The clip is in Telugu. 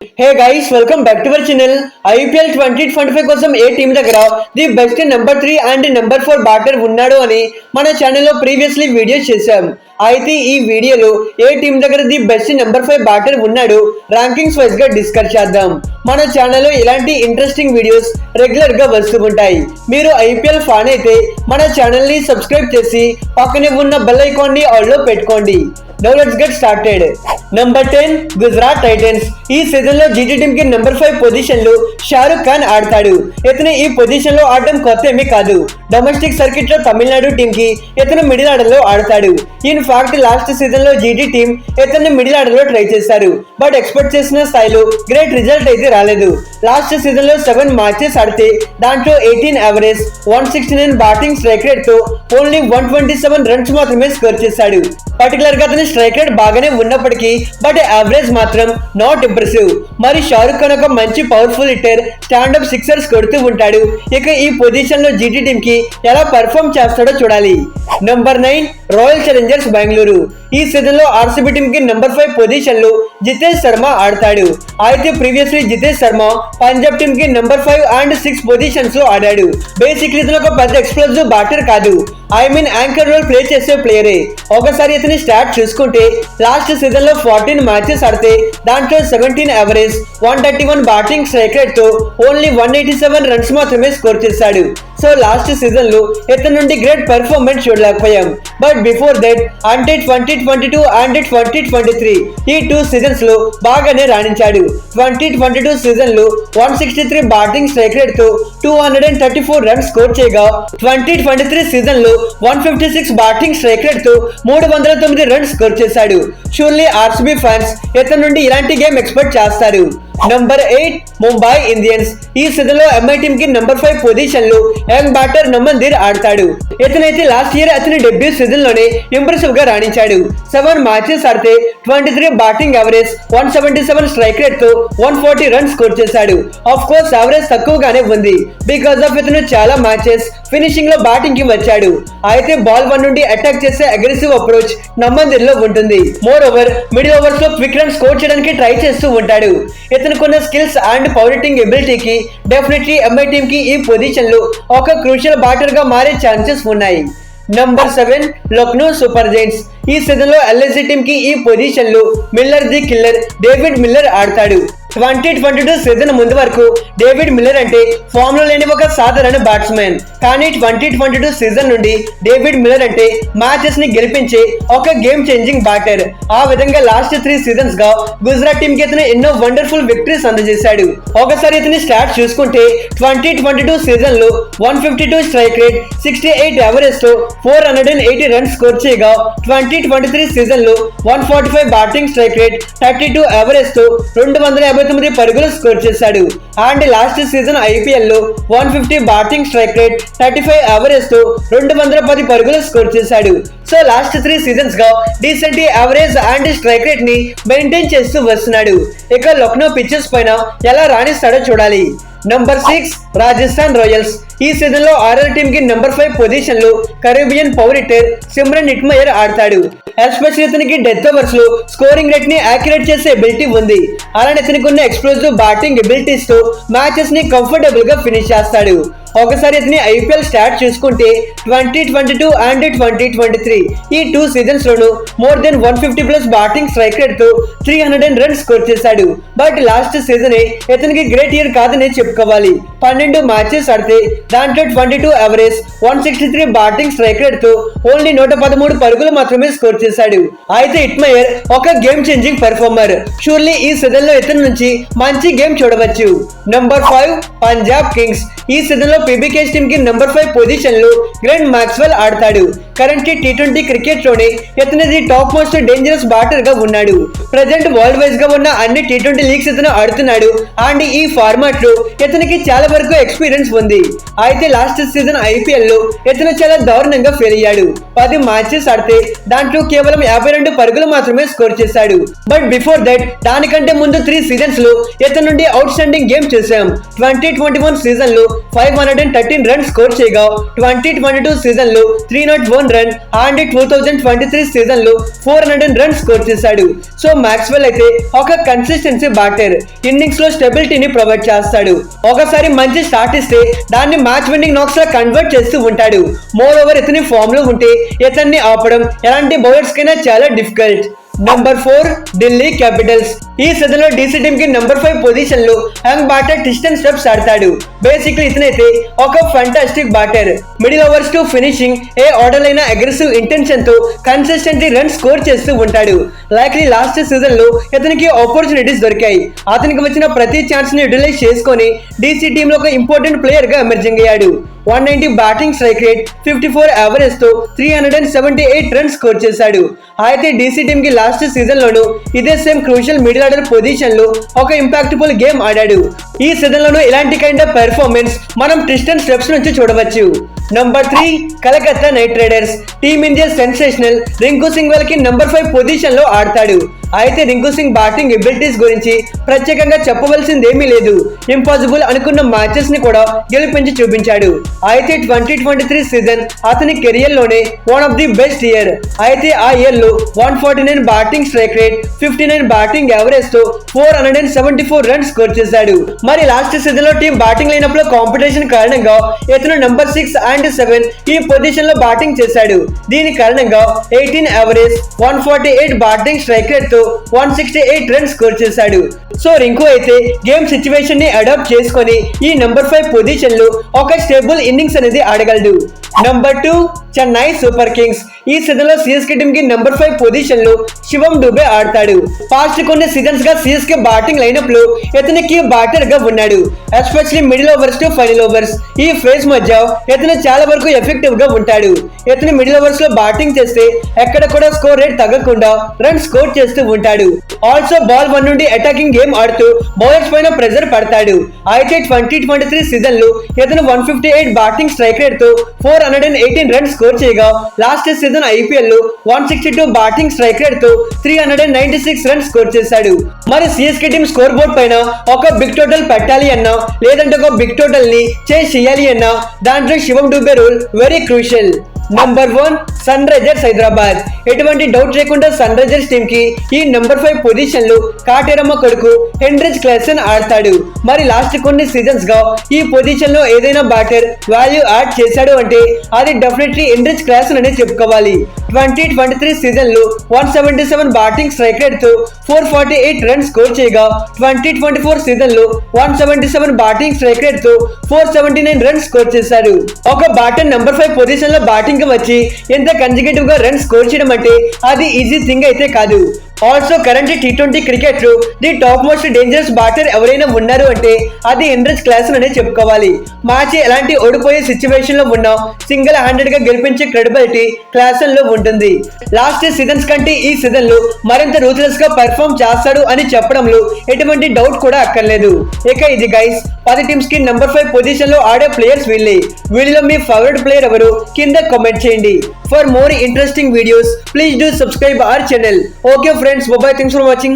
Hey guys, welcome back to our channel. IPL 2025 కోసం ఏ టీం దగ్గర the best number 3 and number 4 batter ఉన్నాడు అని మన ఛానల్లో ప్రీవియస్లీ వీడియో చేశాం. అయితే ఈ వీడియోలో ఏ టీం దగ్గర ది బెస్ట్ నెంబర్ 5 బ్యాటర్ ఉన్నాడు ర్యాంకింగ్స్ వైజ్ గా డిస్కస్ చేద్దాం. మన ఛానల్లో ఇలాంటి ఇంట్రెస్టింగ్ వీడియోస్ రెగ్యులర్ గా వస్తూ ఉంటాయి. మీరు ఐపీఎల్ ఫ్యాన్ అయితే మన ఛానల్ ని సబ్స్క్రైబ్ చేసి పక్కనే ఉన్న బెల్ ఐకాన్ ని ఆల్ లో పెట్టుకోండి. Now let's get started. Number 10 Gujarat Titans. ఈ సీజన్ లో జీటీ టీమ్ కి నెంబర్ 5 పొజిషన్ లో షారుఖ్ ఖాన్ ఆడతాడు. ఇతను ఈ పొజిషన్ లో ఆడడం కొత్త ఏమీ కాదు. డొమెస్టిక్ సర్కిట్ లో తమిళనాడు టీమ్ కి ఇతను మిడిల్ ఆర్డర్ లో ఆడతాడు. ఇన్ ఫ్యాక్ట్ లాస్ట్ సీజన్ లో జీటీ టీమ్ ఇతన్ని మిడిల్ ఆర్డర్ లో ట్రై చేశారు. బట్ ఎక్స్పెక్ట్ చేసిన స్థాయిలో గ్రేట్ రిజల్ట్ అయితే రాలేదు. లాస్ట్ సీజన్ లో 7 మ్యాచెస్ ఆడితే దాంట్లో 18 యావరేజ్, 169 బ్యాటింగ్ స్ట్రైక్ రేట్ తో ఓన్లీ 127 రన్స్ మాత్రమే స్కోర్ చేశాడు. పర్టికులర్ గా అతని స్ట్రైక్ రేట్ బాగానే ఉన్నప్పటికీ బట్ యావరేజ్ మాత్రం నాట్ ఇంప్రెసివ్. మరి షారుఖ్ ఖాన్ ఒక మంచి పవర్ఫుల్ హిట్టర్, స్టాండప్ సిక్సర్స్ కొడుతూ ఉంటాడు. ఇక ఈ పొజిషన్ లో జీటీ టీమ్ కి ఎలా పర్ఫామ్ చేస్తాడో చూడాలి. Number 9 Royal Challengers Bengaluru. ఈ సీజన్ లో ఆర్సీబీ టీమ్ కి నెంబర్ 5 పొజిషన్ లో జితేష్ శర్మ ఆడతాడు. అయితే ప్రీవియస్లీ జితేష్ శర్మ పంజాబ్ టీమ్ కి నెంబర్ 5 అండ్ 6 పొజిషన్స్ లో ఆడాడు. బేసిక్లీ ఇతను ఒక పెద్ద ఎక్స్ప్లోజివ్ బ్యాటర్ కాదు, I mean anchor role play చేసే ప్లేయరే. ఒకసారి ఇతని స్టాట్ చూసుకుంటే లాస్ట్ సీజన్ లో 14 మ్యాచెస్ ఆడితే దాంట్లో 17 యావరేజ్, 131 బ్యాటింగ్ స్ట్రైక్ రేట్ తో ఓన్లీ 187 రన్స్ మాత్రమే స్కోర్ చేశాడు. సో లాస్ట్ సీజన్ లో ఇతని నుండి గ్రేట్ పర్ఫార్మెన్స్ చూడలేకపోయాం. బట్ బిఫోర్ దట్ అంటే 2022 అండ్ 2023 ఈ 2 సీజన్స్ లో బాగానే రాణించాడు. 2022 సీజన్ లో 163 బ్యాటింగ్ స్ట్రైక్ రేట్ తో 234 రన్స్ స్కోర్ చేయగా 2023 సీజన్ లో 156 బ్యాటింగ్ స్ట్రైక్ రేట్ తో 309 రన్స్ స్కోర్ చేశాడు. షూర్లీ ఆర్సీబీ ఫ్యాన్స్ ఇతని నుండి ఇలాంటి గేమ్ ఎక్స్పెక్ట్ చేస్తారు. Number 8 Mumbai Indians. ఈ సీజన్ లో ఎంఐ టీమ్ కి నెంబర్ 5 పొజిషన్ లో యంగ్ బ్యాటర్ నమన్దీర్ ఆడతాడు. ఇతనైతే లాస్ట్ ఇయర్ అతని డెబ్యూ సీజన్ లోనే ఇంప్రెసివ్ గా రాణించాడు. 7 మ్యాచెస్ ఆడితే 23 బ్యాటింగ్ యావరేజ్, 177 స్ట్రైక్ రేట్ తో 140 రన్స్ స్కోర్ చేశాడు. ఆఫ్ కోర్స్ యావరేజ్ తక్కువగానే ఉంది బికాస్ ఆఫ్ ఇతను చాలా మ్యాచెస్ ఫినిషింగ్ లో బ్యాటింగ్ కి వచ్చాడు. అయితే బాల్ 1 నుండి అటాక్ చేసే అగ్రెసివ్ అప్రోచ్ నమన్దీర్ లో ఉంటుంది. మోర్ ఓవర్ మిడిల్ ఓవర్స్ లో క్విక్ రన్ స్కోర్ చేయడానికి ట్రై చేస్తూ ఉంటాడు. ఇతనుకున్న స్కిల్స్ అండ్ పవర్ హిట్టింగ్ ఎబిలిటీకి డెఫినెట్లీ ఎంఐ టీమ్ కి ఈ పొజిషన్ లో ఒక క్రూషియల్ బ్యాటర్ గా మారే ఛాన్సెస్ ఉన్నాయి. Number 7 Lucknow super Giants. ఈ సీజన్ లో ఎల్ఎస్జీ టీమ్ కి ఈ పొజిషన్ లో Miller the killer David Miller ఆడతాడు. 2022 సీజన్ ముందు వరకు డేవిడ్ మిల్లర్ అంటే ఫామ్ లో లేని ఒక సాధారణ బ్యాట్స్మెన్. కానీ 2022 సీజన్ నుండి డేవిడ్ మిల్లర్ అంటే మ్యాచెస్ ని గెలిపించే ఒక గేమ్ చేంజింగ్ బ్యాటర్. ఆ విధంగా లాస్ట్ 3 సీజన్స్ గా గుజరాత్ టీమ్ కి ఇతను ఎన్నో వండర్ఫుల్ విక్టరీస్ అందజేశాడు. ఒకసారి ఇతని స్టాట్స్ చూసుకుంటే 2022 సీజన్ లో 152 స్ట్రైక్ రేట్, 68 యావరేజ్ తో 480 రన్స్ స్కోర్ చేయగా 2023 సీజన్ లో 145 బ్యాటింగ్ స్ట్రైక్ రేట్, 32 యావరేజ్ తో 259 పరుగులు స్కోర్ చేశాడు. అండ్ లాస్ట్ సీజన్ ఐపీఎల్ లో 150 బ్యాటింగ్ స్ట్రైక్ రేట్, 35 యావరేజ్ తో 210 పరుగులు స్కోర్ చేశాడు. సో లాస్ట్ 3 సీజన్స్ గా decent average and strike rate ని మెయింటైన్ చేస్తూ వస్తున్నాడు. ఇక లక్నో పిచెస్ పైన ఎలా రాణిస్తాడో చూడాలి. Number 6 Rajasthan Royals. ఈ సీజన్ లో ఆర్ఆర్ టీమ్ కి నెంబర్ 5 పొజిషన్ లో కరేబియన్ పవర్ హిట్టర్ సిమ్రన్ నిట్మయర్ ఆడతాడు. ఎస్పెషల్లీ ఇతనికి డెత్ ఓవర్స్ లో స్కోరింగ్ రేట్ ని యాక్యురేట్ చేసే ఎబిలిటీ ఉంది. అలానే ఇతనికి ఉన్న ఎక్స్ప్లోజివ్ బ్యాటింగ్ ఎబిలిటీస్ తో మ్యాచెస్ ని కంఫర్టబుల్ గా ఫినిష్ చేస్తాడు. ఒకసారి ఇతని ఐపీఎల్ స్టాట్ చూసుకుంటే 2022 అండ్ 2023 ఈ 2 సీజన్స్ లోను more than 150 plus batting strike rate తో 300 రన్స్ స్కోర్ చేశాడు. బట్ లాస్ట్ సీజనే ఇతనికి గ్రేట్ ఇయర్ కాదని చెప్పుకోవాలి. 12 మ్యాచెస్ ఆడితే దాంట్లో 22 యావరేజ్, 163 బ్యాటింగ్ స్ట్రైక్ రేట్ తో ఓన్లీ 113 పరుగులు మాత్రమే స్కోర్ చేశాడు. అయితే నిట్మయర్ ఒక గేమ్ చేంజింగ్ పర్ఫార్మర్. షూర్లీ ఈ సీజన్ లో ఇతని నుంచి మంచి గేమ్ చూడవచ్చు. Number 5 Punjab Kings. ఈ సీజన్ లో పీబీకేస్ టీమ్ కి నెంబర్ 5 పొజిషన్ లో గ్లెన్ మాక్స్వెల్ ఆడతాడు. కరెంట్ T20 క్రికెట్ లోనే ఇతనిది టాప్ మోస్ట్ డేంజరస్ బ్యాటర్ గా ఉన్నాడు. ప్రెజెంట్ వరల్డ్ వైజ్ గా ఉన్న అన్ని T20 లీగ్స్ ఇతను ఆడుతున్నాడు. అండ్ ఈ ఫార్మాట్ లో ఇతనికి చాలా వరకు ఎక్స్పీరియన్స్ ఉంది. అయితే లాస్ట్ సీజన్ ఐపీఎల్ లో ఇతను చాలా దారుణంగా ఫెయిల్ అయ్యాడు. 10 మ్యాచెస్ ఆడితే దాంట్లో కేవలం 52 పరుగులు మాత్రమే స్కోర్ చేశాడు. బట్ బిఫోర్ దట్ దానికంటే ముందు 3 సీజన్స్ లో ఇతను నుండి అవుట్ స్టాండింగ్ గేమ్ చూసాం. 2021 సీజన్ లో 513 రన్స్ స్కోర్ చేయగా 2022 సీజన్ లో 301 రన్ అండ్ 2023 సీజన్ లో 400 రన్స్ స్కోర్ చేశాడు. సో మాక్స్వెల్ అయితే ఒక కన్సిస్టెన్సీ బ్యాటర్, ఇన్నింగ్స్ లో స్టెబిలిటీని ప్రొవైడ్ చేస్తాడు. ఒకసారి మంచి స్టార్ట్ ఇస్తే దాన్ని మ్యాచ్ విన్నింగ్ నాక్స్ లా కన్వర్ట్ చేస్తూ ఉంటాడు. మోర్ ఓవర్ ఇతని ఫామ్ లో ఉంటే ఇతన్ని ఆపడం ఎలాంటి బౌలర్స్ కైనా చాలా డిఫికల్ట్. Number 4 Delhi Capitals. ఈ సీజన్ లో డీసీ టీమ్ కి నంబర్ 5 పొజిషన్ లో యంగ్ బ్యాటర్ ట్రిస్టన్ స్టెప్స్ ఆడతాడు. బేసిక్లీ ఇతనైతే ఒక fantastic batter. Middle overs to finishing A order అయిన అగ్రెసివ్ ఇంటెన్షన్ తో కన్సిస్టెంట్లీ రన్ స్కోర్ చేస్తూ ఉంటాడు. లైక్లీ లాస్ట్ సీజన్ లో ఇతనికి ఆపర్చునిటీస్ దొరికాయి. అతనికి వచ్చిన ప్రతి ఛాన్స్ ని యూటిలైజ్ చేసుకొని డీసీ టీమ్ లో ఒక ఇంపార్టెంట్ ప్లేయర్ గా ఎమర్జింగ్ అయ్యాడు. 190 బ్యాటింగ్ స్ట్రైక్ రేట్, 54 యావరేజ్ తో 378 రన్స్ స్కోర్ చేశాడు. అయితే డీసీ టీమ్ కి లాస్ట్ సీజన్ లోను ఇదే same crucial middle order position లో ఒక ఇంపాక్ట్ఫుల్ గేమ్ ఆడాడు. ఈ సీజన్ లోను ఇలాంటి కైండ్ ఆఫ్ పెర్ఫార్మెన్స్ మనం ట్రిస్టన్ స్టెప్స్ నుంచి చూడవచ్చు. Number 3 Calcutta night riders. Team India sensational Rinku Singh వాళ్ళకి నంబర్ 5 పొజిషన్ లో ఆడతాడు. అయితే రింకు సింగ్ బ్యాటింగ్ ఎబిలిటీస్ గురించి ప్రత్యేకంగా చెప్పవలసిందేమీ లేదు. ఇంపాసిబుల్ అనుకున్న మ్యాచెస్ ని కూడా గెలిపించి చూపించాడు. అయితే 2023 సీజన్ అతని కెరియర్ లోనే one of the best year. అయితే ఆ ఇయర్ లో 149 batting strike rate, 59 batting average తో 474 రన్స్ స్కోర్ చేశాడు. మరి లాస్ట్ సీజన్ లో టీం బ్యాటింగ్ లైనప్ లో కాంపిటీషన్ కారణంగా ఇతను నంబర్ 6 అండ్ 7 ఈ పొజిషన్ లో బ్యాటింగ్ చేశాడు. దీని కారణంగా 18 యావరేజ్, 148 బ్యాటింగ్ స్ట్రైక్ రేట్ తో 168 రన్స్ స్కోర్ చేశాడు. సో రింకు అయితే గేమ్ సిచ్యువేషన్ ని అడాప్ట్ చేసుకొని ఈ నంబర్ 5 పొజిషన్ లో ఒక స్టేబుల్ ఇన్నింగ్స్ అనేది ఆడగలడు. Number 2 Chennai Super Kings. ఈ సీజన్ లో సిఎస్కే టీమ్ కి నంబర్ 5 పొజిషన్ లో శివం డుబే ఆడతాడు. పాస్ట్ కొన్ని సీజన్స్ గా సిఎస్కే బ్యాటింగ్ లైనప్ లో ఇతనికి బ్యాటర్ గా ఉన్నాడు. Especially middle overs to final overs ఈ ఫేజ్ మధ్య ఇతను చాలా వరకు ఎఫెక్టివ్ గా ఉంటాడు. ఇతను మిడిల్ ఓవర్స్ లో బ్యాటింగ్ చేస్తే ఎక్కడ కూడా స్కోర్ రేట్ తగ్గకుండా రన్ స్కోర్ చేస్తూ ఉంటాడు. ఆల్సో బాల్ 1 నుండి అటాకింగ్ గేమ్ ఆడుతూ బౌలర్స్ పైన ప్రెజర్ పడతాడు. అయితే 2023 సీజన్ లో ఇతను 158 బ్యాటింగ్ స్ట్రైక్ రేట్ తో 418 రన్స్ స్కోర్ చేయగా లాస్ట్ సీజన్ ఐపీఎల్ లో 162 బ్యాటింగ్ స్ట్రైక్ రేట్ తో 396 రన్స్ స్కోర్ చేశాడు. మరి సిఎస్కే టీమ్ స్కోర్ బోర్డ్ పైన ఒక బిగ్ టోటల్ పెట్టాలి అన్నా లేదంటే ఒక బిగ్ టోటల్ ని చేసి చేయాలి అన్నా దాంట్లో Shivam Dube role very crucial. Number 1 Sunrisers Hyderabad. ఎటువంటి డౌట్ లేకుండా సన్ రైజర్స్ టీమ్ కి ఈ నంబర్ 5 పొజిషన్ లో కాటేరమ్మ కొడుకు హెన్రిచ్ క్లాసెన్ ఆడతాడు. మరి లాస్ట్ కొన్ని సీజన్స్ గా ఈ పొజిషన్ లో ఏదైనా బ్యాటర్ వాల్యూ యాడ్ చేశాడు అంటే అది డెఫినెట్లీ హెన్రిచ్ క్లాసెన్ అనే చెప్పుకోవాలి. 2023 సీజన్ లో 177 బ్యాటింగ్ స్ట్రైక్ రేట్ తో 448 రన్స్ స్కోర్ చేయగా 2024 సీజన్ లో 177 బ్యాటింగ్ స్ట్రైక్ రేట్ తో 479 రన్స్ స్కోర్ చేశారు. ఒక బ్యాటర్ నంబర్ 5 పొజిషన్ లో బ్యాటింగ్ వచ్చి ఎంత కన్సిక్యూటివ్ గా రన్ స్కోర్ చేయడం అంటే అది ఈజీ థింగ్ అయితే కాదు. ఆల్సో కరెంట్ T20 క్రికెట్ లో the top most dangerous batter ఎవరైనా ఉన్నారు అంటే అది హెన్రిచ్ క్లాసెన్ అనే చెప్పుకోవాలి. మ్యాచ్ ఎలాంటి ఓడిపోయే సిచ్యువేషన్ లో ఉన్నా సింగిల్ హ్యాండెడ్ గా గెలిపించే క్రెడిబిలిటీ క్లాసెన్ లో ఉంటుంది. లాస్ట్ సీజన్స్ కంటే ఈ సీజన్ లో మరింత రూత్లెస్ గా పర్ఫామ్ చేస్తాడు అని చెప్పడంలో ఎటువంటి డౌట్ కూడా అక్కర్లేదు. ఇక ఇది గైస్ 10 టీమ్స్ కి నంబర్ 5 పొజిషన్ లో ఆడే ప్లేయర్స్ వీళ్ళే. వీళ్ళలో మీ ఫేవరెట్ ప్లేయర్ ఎవరు కింద కామెంట్ చేయండి. For more interesting videos please do subscribe our channel. Okay friends, bye bye, thanks for watching.